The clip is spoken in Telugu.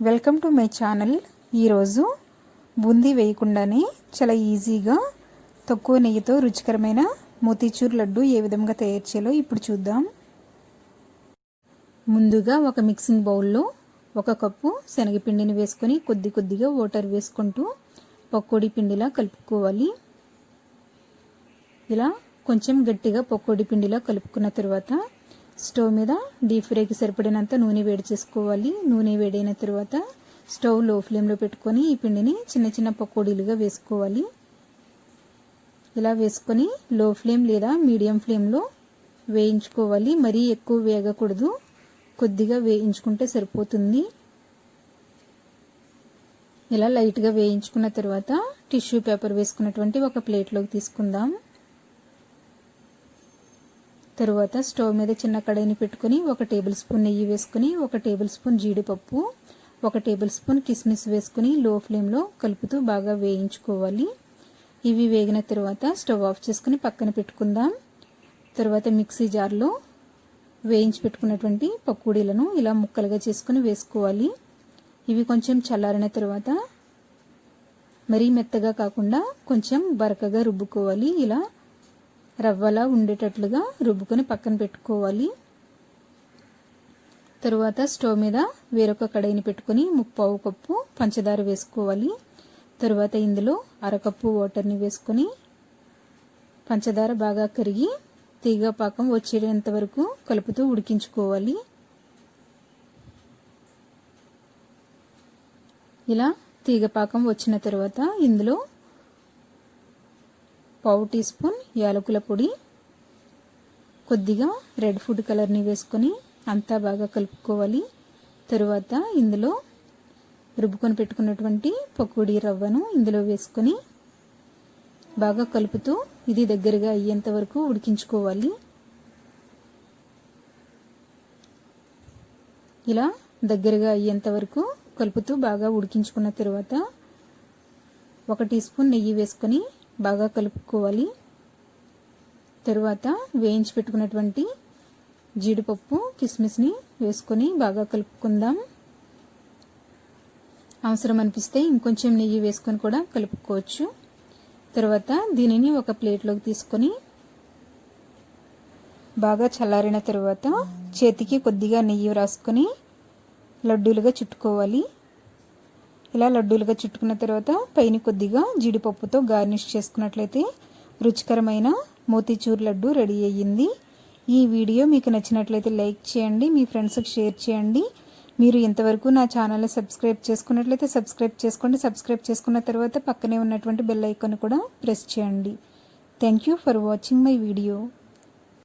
Welcome to my channel. ఈరోజు బూందీ వేయకుండానే చాలా ఈజీగా తక్కువ నెయ్యితో రుచికరమైన మోతీచూర్ లడ్డు ఏ విధంగా తయారు చేయాలో ఇప్పుడు చూద్దాం. ముందుగా ఒక మిక్సింగ్ బౌల్లో 1 కప్పు శనగపిండిని వేసుకొని కొద్దిగా వాటర్ వేసుకుంటూ పకోడీ పిండిలా కలుపుకోవాలి. ఇలా కొంచెం గట్టిగా పకోడీ పిండిలా కలుపుకున్న తర్వాత స్టవ్ మీద డీప్ ఫ్రైకి సరిపడినంత నూనె వేడి చేసుకోవాలి. నూనె వేడైన తర్వాత స్టవ్ లో ఫ్లేమ్లో పెట్టుకొని ఈ పిండిని చిన్న చిన్న పకోడీలుగా వేసుకోవాలి. ఇలా వేసుకొని లో ఫ్లేమ్ లేదా మీడియం ఫ్లేమ్లో వేయించుకోవాలి. మరీ ఎక్కువ వేగకూడదు, కొద్దిగా వేయించుకుంటే సరిపోతుంది. ఇలా లైట్గా వేయించుకున్న తర్వాత టిష్యూ పేపర్ వేసుకున్నటువంటి ఒక ప్లేట్లోకి తీసుకుందాం. తరువాత స్టవ్ మీద చిన్న కడాయిని పెట్టుకొని 1 టేబుల్ స్పూన్ నెయ్యి వేసుకొని 1 టేబుల్ స్పూన్ జీడిపప్పు 1 టేబుల్ స్పూన్ కిస్మిస్ వేసుకొని లో ఫ్లేమ్లో కలుపుతూ బాగా వేయించుకోవాలి. ఇవి వేగిన తర్వాత స్టవ్ ఆఫ్ చేసుకుని పక్కన పెట్టుకుందాం. తర్వాత మిక్సీ జార్లో వేయించి పెట్టుకున్నటువంటి పకోడీలను ఇలా ముక్కలుగా చేసుకుని వేసుకోవాలి. ఇవి కొంచెం చల్లారిన తర్వాత మరీ మెత్తగా కాకుండా కొంచెం బరకగా రుబ్బుకోవాలి. ఇలా రవ్వలా ఉండేటట్లుగా రుబ్బుకొని పక్కన పెట్టుకోవాలి. తరువాత స్టవ్ మీద వేరొక కడాయిని పెట్టుకొని 1/4 కప్పు పంచదార వేసుకోవాలి. తరువాత ఇందులో 1/2 కప్పు వాటర్ని వేసుకొని పంచదార బాగా కరిగి తీగ పాకం వచ్చేంత వరకు కలుపుతూ ఉడికించుకోవాలి. ఇలా తీగ పాకం వచ్చిన తర్వాత ఇందులో 1/2 టీ స్పూన్ యాలకుల పొడి, కొద్దిగా రెడ్ ఫుడ్ కలర్ని వేసుకొని అంతా బాగా కలుపుకోవాలి. తరువాత ఇందులో రుబ్బుకొని పెట్టుకున్నటువంటి పకోడీ రవ్వను ఇందులో వేసుకొని బాగా కలుపుతూ ఇది దగ్గరగా అయ్యేంత వరకు ఉడికించుకోవాలి. ఇలా దగ్గరగా అయ్యేంత వరకు కలుపుతూ బాగా ఉడికించుకున్న తర్వాత 1 టీ స్పూన్ నెయ్యి వేసుకొని బాగా కలుపుకోవాలి. తరువాత వేయించి పెట్టుకున్నటువంటి జీడిపప్పు కిస్మిస్ని వేసుకొని బాగా కలుపుకుందాం. అవసరం అనిపిస్తే ఇంకొంచెం నెయ్యి వేసుకొని కూడా కలుపుకోవచ్చు. తర్వాత దీనిని ఒక ప్లేట్లోకి తీసుకొని బాగా చల్లారిన తర్వాత చేతికి కొద్దిగా నెయ్యి రాసుకొని లడ్డూలుగా చుట్టుకోవాలి. ఇలా లడ్డూలుగా చుట్టుకున్న తర్వాత పైన కొద్దిగా జీడిపప్పుతో గార్నిష్ చేసుకున్నట్లయితే రుచికరమైన మోతీచూర్ లడ్డు రెడీ అయ్యింది. ఈ వీడియో మీకు నచ్చినట్లయితే లైక్ చేయండి, మీ ఫ్రెండ్స్కి షేర్ చేయండి. మీరు ఇంతవరకు నా ఛానల్ని సబ్స్క్రైబ్ చేసుకున్నట్లయితే సబ్స్క్రైబ్ చేసుకోండి. సబ్స్క్రైబ్ చేసుకున్న తర్వాత పక్కనే ఉన్నటువంటి బెల్ ఐకాన్ కూడా ప్రెస్ చేయండి. Thank you for watching my video.